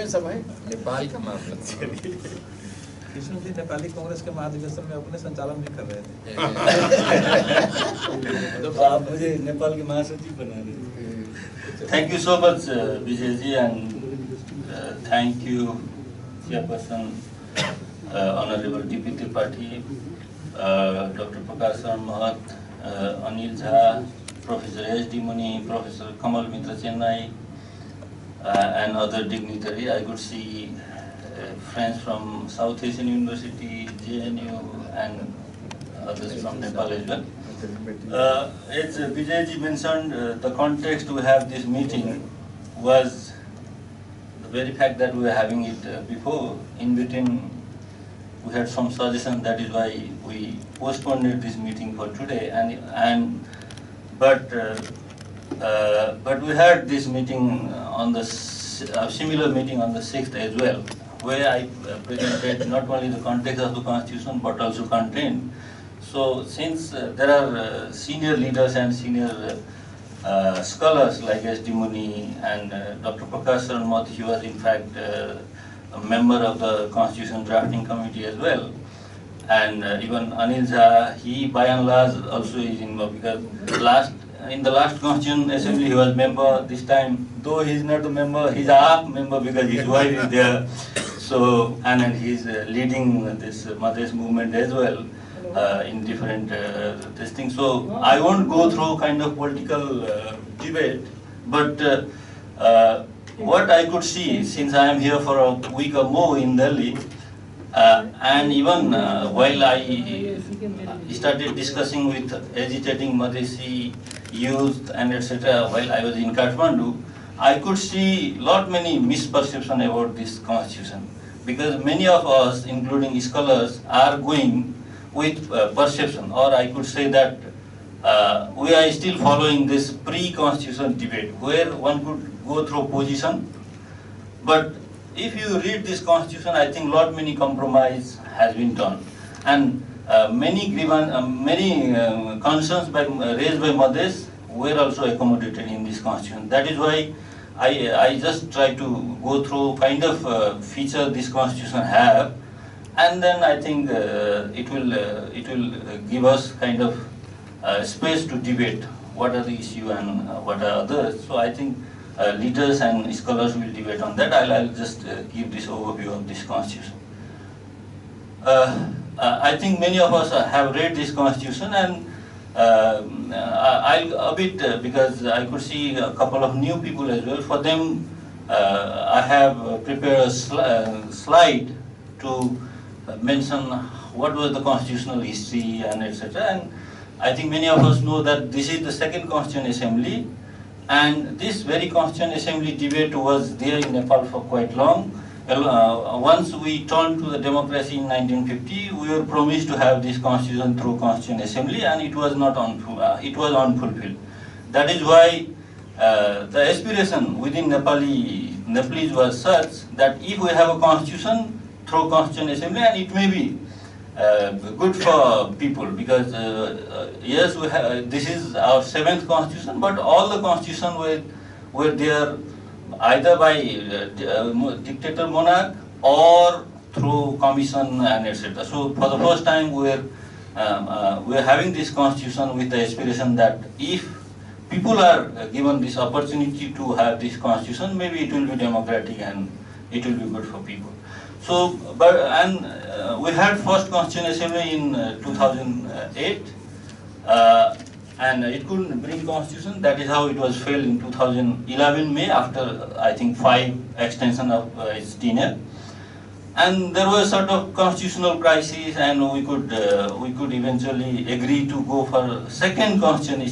सब है नेपाल का मामला। कृष्ण जी नेपाली कांग्रेस के महाधिवेशन में अपने संचालन भी कर रहे थे। तो आप मुझे नेपाल के महासचिव बना रहे थे। Thank you so much, Vijay ji, and thank you, Chairperson, Honorable Deputy Party, Dr. Prakash Mahat, Anil Jha, Professor S.D. Muni, Professor Kamal Mitra Chennai, and other dignitary. I could see friends from South Asian University, JNU, and others from Nepal as well. As Vijay ji mentioned, the context to have this meeting was the very fact that we were having it before. In between, we had some suggestion. That is why we postponed this meeting for today. But we had this meeting on the similar meeting on the 6th as well, where I presented not only the context of the constitution but also content. So since there are senior leaders and senior scholars like S.D. Muni and Dr. Prakash Mahat, he was in fact a member of the Constitution Drafting Committee as well. And even Anil Jha, he by and large also is involved, because in the last Constitution Assembly he was member. This time, though he is not a member, he is a half member because his wife is there. So, and he is leading this Madras movement as well in different this thing. So I won't go through kind of political debate, but what I could see, since I am here for a week or more in Delhi, and even while I started discussing with agitating Madhesi youth and etc. while I was in Kathmandu, I could see many misperceptions about this constitution, because many of us, including scholars, are going with perception, or I could say that we are still following this pre-constitution debate where one could go through position. But if you read this constitution, I think many compromise has been done, and many concerns raised by Madras were also accommodated in this constitution. That is why I just try to go through kind of feature this constitution have, and then I think it will give us kind of space to debate what are the issue and what are others. So I think leaders and scholars will debate on that. I'll just give this overview of this constitution. I think many of us have read this constitution, and I'll a bit because I could see a couple of new people as well. For them, I have prepared a slide to mention what was the constitutional history and etc. And I think many of us know that this is the second Constituent Assembly, and this very Constituent Assembly debate was there in Nepal for quite long. Once we turned to the democracy in 1950, we were promised to have this constitution through Constituent Assembly, and it was not it was unfulfilled. That is why the aspiration within Nepalese was such that if we have a constitution through Constituent Assembly, and it may be good for people, because yes, we have, this is our 7th constitution, but all the constitutions were there either by dictator monarch or through commission and etc. So for the first time we are having this constitution with the aspiration that if people are given this opportunity to have this constitution, maybe it will be democratic and it will be good for people. So, we had first Constituent Assembly in 2008, and it couldn't bring constitution. That is how it was failed in 2011 May, after I think 5 extension of its tenure. And there was sort of constitutional crisis, and we could eventually agree to go for second Constituent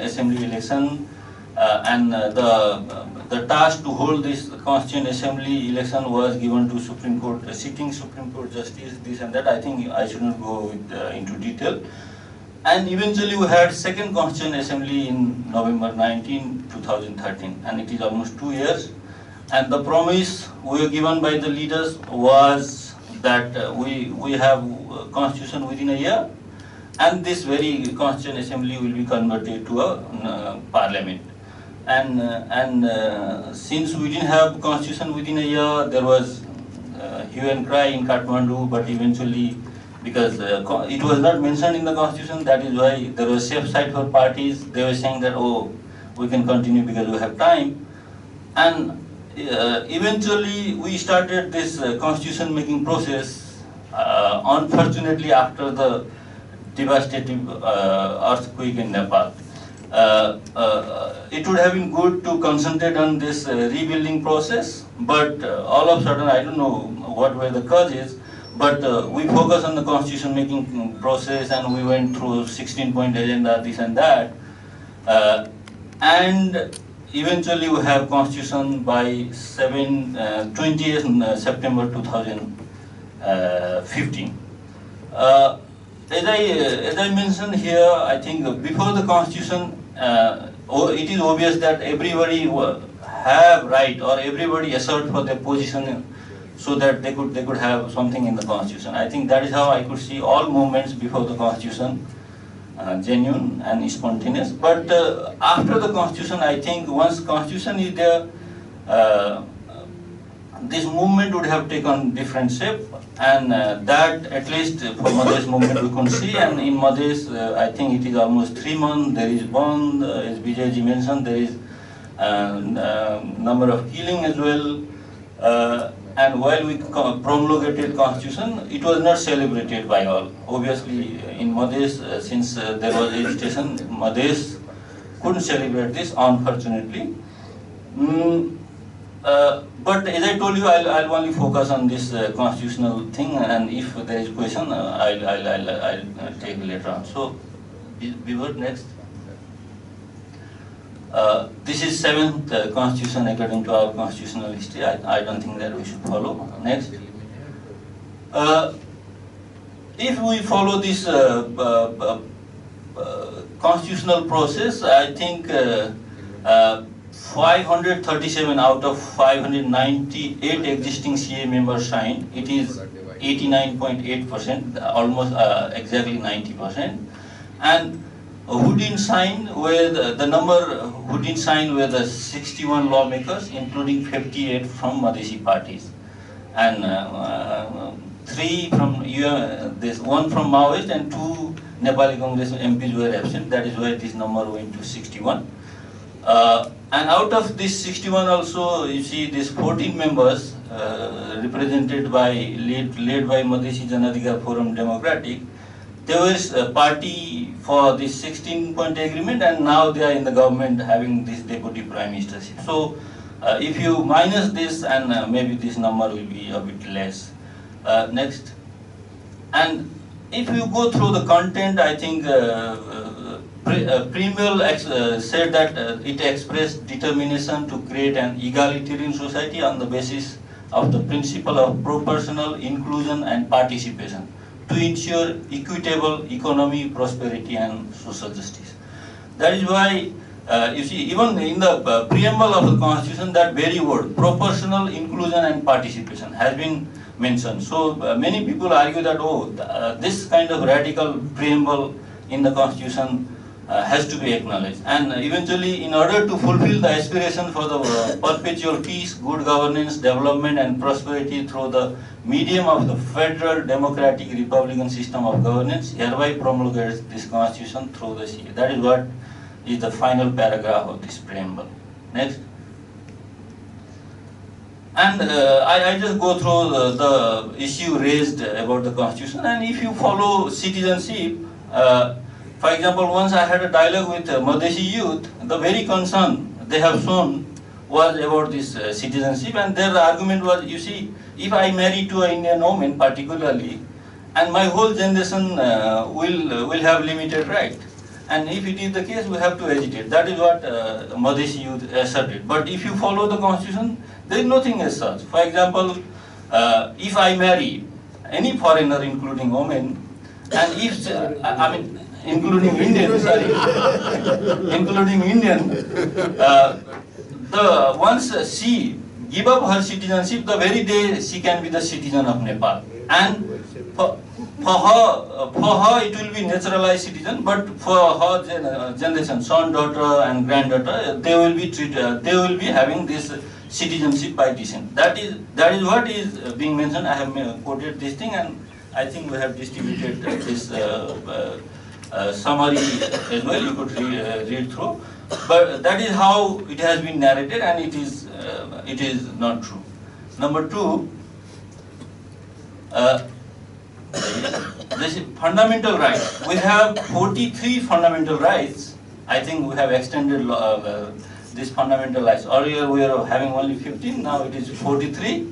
Assembly election, and the task to hold this Constituent Assembly election was given to Supreme Court, sitting Supreme Court Justice, this and that. I think I shouldn't go into detail. And eventually we had second Constituent Assembly in November 19, 2013, and it is almost 2 years. And the promise we were given by the leaders was that we have constitution within a year, and this very Constituent Assembly will be converted to a parliament. since we didn't have constitution within a year, there was hue and cry in Kathmandu, but eventually, because it was not mentioned in the constitution, that is why there was safe side for parties. They were saying that, oh, we can continue because we have time. And eventually we started this constitution making process, unfortunately after the devastating earthquake in Nepal. It would have been good to concentrate on this rebuilding process, but all of a sudden, I don't know what were the causes, but we focused on the constitution making process and we went through 16-point agenda, this and that, and eventually we have constitution by 20th September 2015. As I mentioned here, I think before the constitution, it is obvious that everybody have right, or everybody assert for their position, so that they could have something in the constitution. I think that is how I could see all movements before the constitution genuine and spontaneous. But after the constitution, I think once constitution is there, this movement would have taken different shape, and that at least for Madhesh movement we could see. And in Madhesh, I think it is almost 3 months. There is bond, as Vijayji mentioned, there is number of killing as well. And while we promulgated constitution, it was not celebrated by all. Obviously, in Madhesh, since there was agitation, Madhesh couldn't celebrate this, unfortunately. But as I told you, I'll only focus on this constitutional thing, and if there is question, I'll take later on. So, Vivek, next. This is 7th constitution according to our constitutional history. I don't think that we should follow. Next. If we follow this constitutional process, I think 537 out of 598 existing CA members signed. It is 89.8%, almost exactly 90%. And who didn't sign were the number who didn't sign were the 61 lawmakers, including 58 from Madheshi parties, and 3 from this 1 from Maoist and 2 Nepali Congress MPs were absent. That is why this number went to 61. And out of this 61 also, you see these 14 members represented by led by Madheshi Janadhikar Forum Democratic. There was a party for this 16-point agreement, and now they are in the government having this deputy prime ministership. So if you minus this, and maybe this number will be a bit less. Next. And if you go through the content, I think Preamble said that it expressed determination to create an egalitarian society on the basis of the principle of proportional inclusion and participation, to ensure equitable economy, prosperity, and social justice. That is why, you see, even in the preamble of the constitution, that very word, proportional inclusion and participation, has been mentioned. So many people argue that, oh, this kind of radical preamble in the constitution has to be acknowledged. And eventually, in order to fulfill the aspiration for the perpetual peace, good governance, development, and prosperity through the medium of the federal democratic republican system of governance, hereby promulgates this constitution through the CA. That is what is the final paragraph of this preamble. Next. And I just go through the issue raised about the constitution. And if you follow citizenship, for example, once I had a dialogue with Madheshi youth, the very concern they have shown was about this citizenship, and their argument was, you see, if I marry to an Indian woman particularly, and my whole generation will have limited right. And if it is the case, we have to agitate. That is what Madheshi youth asserted. But if you follow the constitution, there is nothing as such. For example, if I marry any foreigner, including women, and if, I mean, including Indian, sorry, including Indian, once she give up her citizenship, the very day she can be the citizen of Nepal. And for her it will be naturalized citizen, but for her generation, son, daughter, and granddaughter, they will be treated. They will be having this citizenship by descent. That is what is being mentioned. I have quoted this thing, and I think we have distributed this summary as well. You could read through, but that is how it has been narrated, and it is not true. Number two. This is fundamental rights. We have 43 fundamental rights. I think we have extended these fundamental rights. Earlier we were having only 15, now it is 43.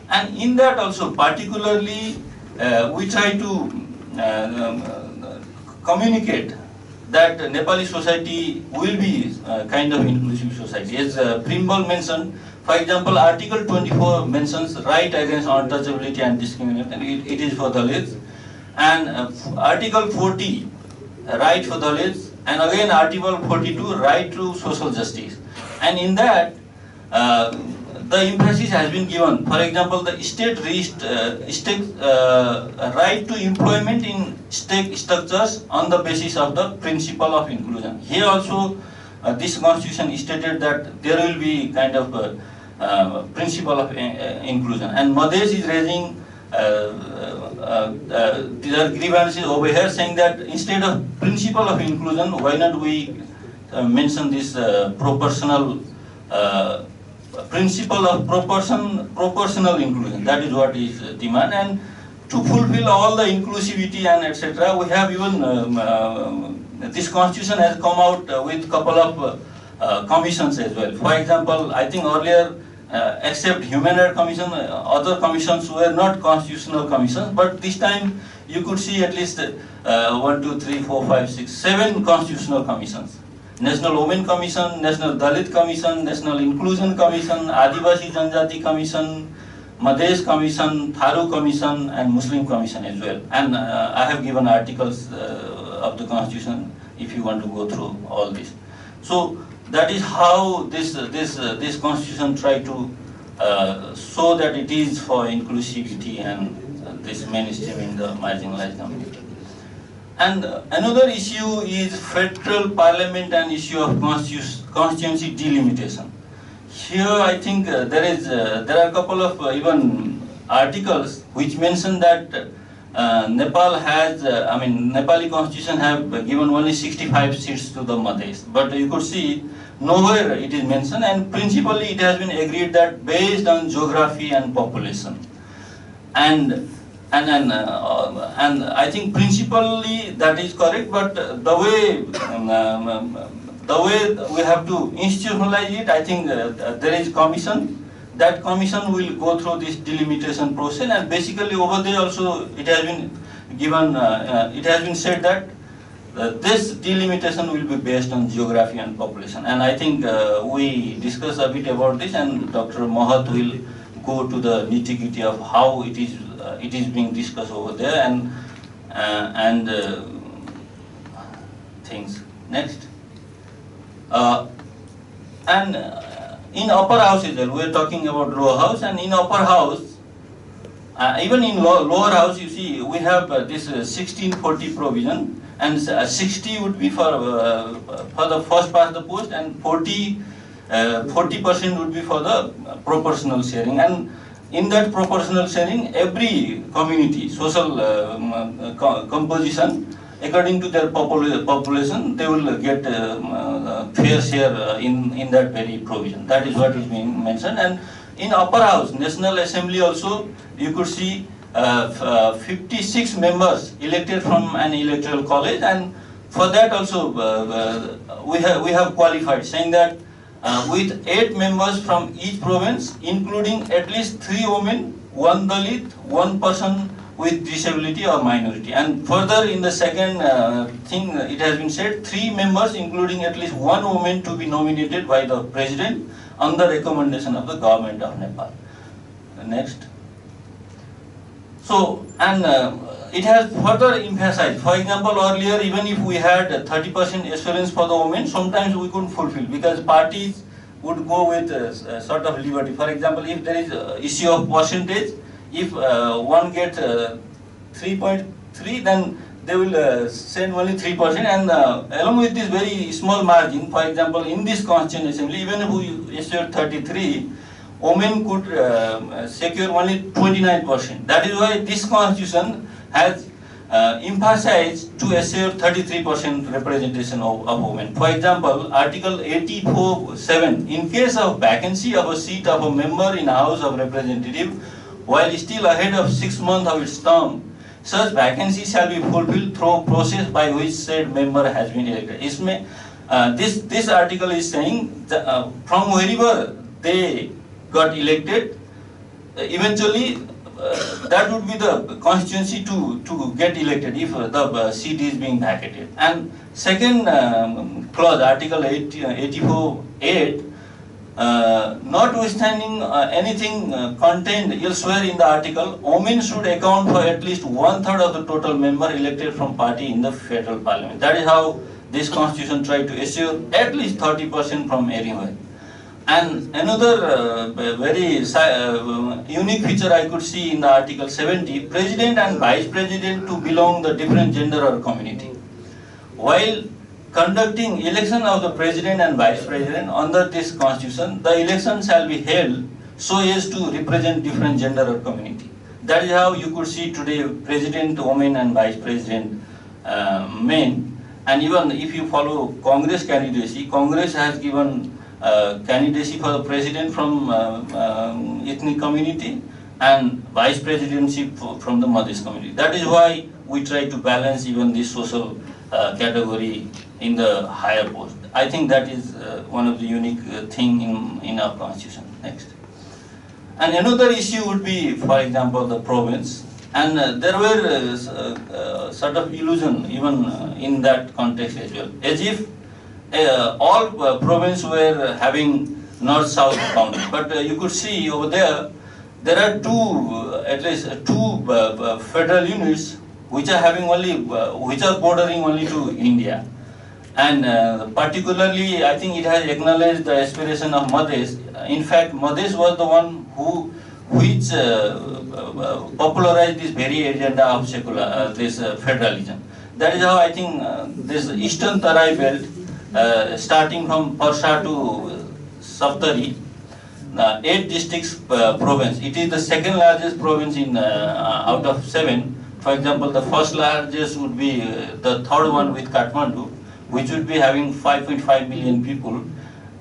And in that also, particularly, we try to communicate that Nepali society will be kind of inclusive society. As Primbal mentioned, for example, Article 24 mentions right against untouchability and discrimination. It is for Dalits. And Article 40, right for Dalits. And again, Article 42, right to social justice. And in that, the emphasis has been given. For example, the state right to employment in state structures on the basis of the principle of inclusion. Here also, this constitution stated that there will be kind of principle of inclusion. And Madhesh is raising their grievances over here, saying that instead of principle of inclusion, why not we mention this proportional principle of proportional inclusion. That is what is demand, and to fulfill all the inclusivity and etc. We have even this constitution has come out with couple of commissions as well. For example, I think earlier, except Human Rights Commission, other commissions were not constitutional commissions, but this time you could see at least 1, 2, 3, 4, 5, 6, 7 constitutional commissions. National Women Commission, National Dalit Commission, National Inclusion Commission, Adivasi Janjati Commission, Madhesh Commission, Tharu Commission, and Muslim Commission as well. And I have given articles of the Constitution if you want to go through all this. So that is how this Constitution try to show that it is for inclusivity and this mainstreaming the marginalized community. And another issue is federal parliament and issue of constituency delimitation. Here I think there are a couple of even articles which mention that Nepal has, Nepali constitution have given only 65 seats to the Madhesh. But you could see nowhere it is mentioned, and principally it has been agreed that based on geography and population. And I think principally that is correct, but the way we have to institutionalize it, I think there is commission. That commission will go through this delimitation process, and basically over there also it has been given, it has been said that this delimitation will be based on geography and population. And I think we discussed a bit about this, and Dr. Mahat will go to the nitty-gritty of how it is being discussed over there, and things. Next. In upper house as well, we are talking about lower house, and in upper house, even in lower house, you see, we have this 1640 provision, and 60 would be for the first past the post, and 40% would be for the proportional sharing. And in that proportional sharing, every community, social composition, according to their population, they will get fair share in that very provision. That is what is being mentioned. And in upper house, National Assembly also, you could see 56 members elected from an electoral college, and for that also we have qualified, saying that with 8 members from each province, including at least 3 women, 1 Dalit, 1 person with disability or minority. And further in the second thing, it has been said 3 members, including at least 1 woman, to be nominated by the president on the recommendation of the government of Nepal. Next. So, and it has further emphasized, for example, earlier even if we had 30% assurance for the women, sometimes we couldn't fulfill because parties would go with sort of liberty. For example, if there is issue of percentage, if one gets 3.5% 3, then they will send only 3%, and along with this very small margin, for example, in this Constituent Assembly, even if we issue 33, women could secure only 29%. That is why this Constitution has emphasized to assure 33% representation of women. For example, Article 84(7), in case of vacancy of a seat of a member in House of Representatives, while still ahead of 6 months of its term, such vacancy shall be fulfilled through process by which said member has been elected. This article is saying that, from wherever they got elected, eventually that would be the constituency to get elected if the seat is being vacated. And second clause, Article 84(8), notwithstanding anything contained elsewhere in the article, women should account for at least 1/3 of the total member elected from party in the federal parliament. That is how this constitution tried to assure at least 30% from everywhere. And another very unique feature I could see in the Article 70, President and Vice President to belong the different gender or community. While conducting election of the President and Vice President under this Constitution, the election shall be held so as to represent different gender or community. That is how you could see today President, women, and Vice President men. And even if you follow Congress candidacy, Congress has given candidacy for the president from ethnic community and vice presidency from the Madhis community. That is why we try to balance even this social category in the higher post. I think that is one of the unique thing in our constitution. Next. And another issue would be, for example, the province. And there were sort of illusion even in that context as well, as if all province were having north-south boundary. But you could see over there are at least two federal units which are having only, which are bordering only to India. And particularly, I think it has acknowledged the aspiration of Madhes. In fact, Madhes was the one which popularized this very agenda of secular, this federalism. That is how I think this Eastern Tarai belt, starting from Parsa to Saptari, 8 districts province. It is the second largest province in out of 7. For example, the first largest would be the third one with Kathmandu, which would be having 5.5 million people,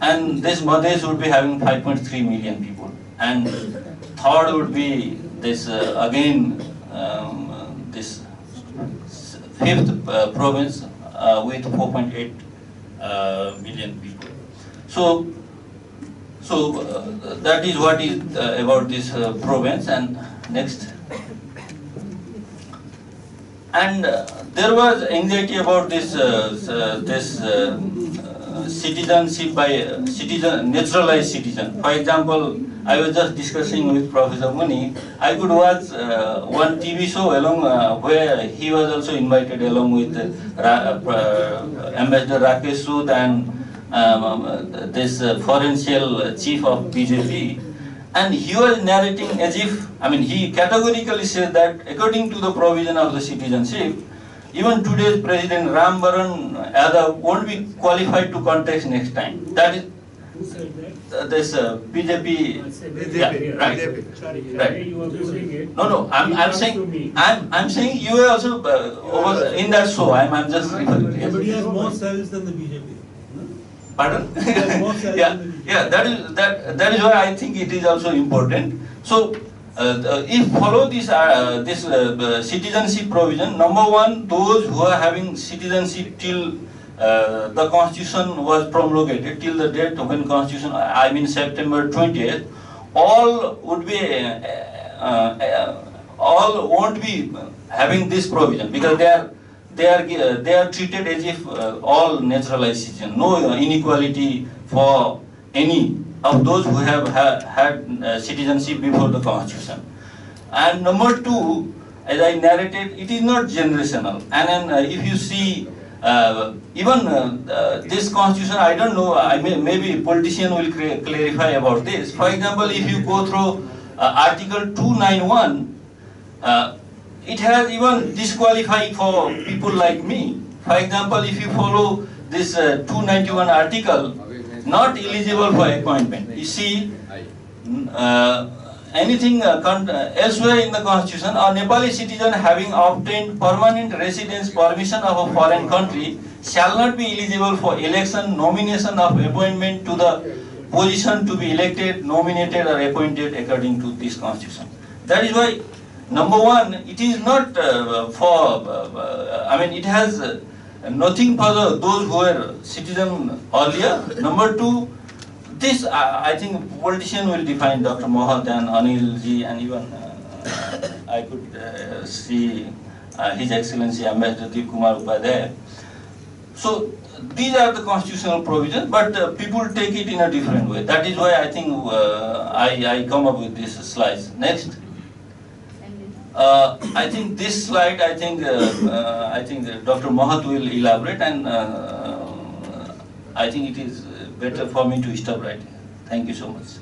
and this Madhes would be having 5.3 million people. And third would be this again this fifth province with 4.8 million people. So that is what is about this province. And next. And there was anxiety about this citizenship by naturalized citizen. For example, I was just discussing with Professor Muni. I could watch one TV show along where he was also invited along with Ambassador Rakesh Sood and this foreign cell chief of BJP. And he was narrating as if, I mean, he categorically said that according to the provision of the citizenship, even today's President Ram Baran Yadav won't be qualified to contest next time. That is this BJP. Yeah, right. Sorry, right. you are using it. No. I'm saying you are also over in that show. I'm just referring. But he has more cells than the BJP. Pardon? More cells Yeah. than the BJP. Yeah, that is why I think it is also important. So, if follow this citizenship provision, number one, those who are having citizenship till the constitution was promulgated, till the date when constitution, I mean September 20th, all would be, all won't be having this provision because they are treated as if all naturalized citizens, no inequality for any of those who have had citizenship before the constitution. And number two, as I narrated, it is not generational. And then if you see even this constitution, I don't know, maybe politician will clarify about this. For example, if you go through Article 291, it has even disqualified for people like me. For example, if you follow this 291 article, not eligible for appointment. You see, anything elsewhere in the constitution, a Nepali citizen having obtained permanent residence permission of a foreign country shall not be eligible for election, nomination of appointment to the position to be elected, nominated or appointed according to this constitution. That is why, number one, it is not it has nothing for those who were citizen earlier. Number two, this I think politician will define, Dr. Mohat and Anil ji, and even I could see His Excellency Ambassador Deep Kumar Upadhyay. So these are the constitutional provisions, but people take it in a different way. That is why I think I come up with this slides. Next. I think this slide, I think Dr. Mohat will elaborate, and I think it is better for me to stop right here. Thank you so much.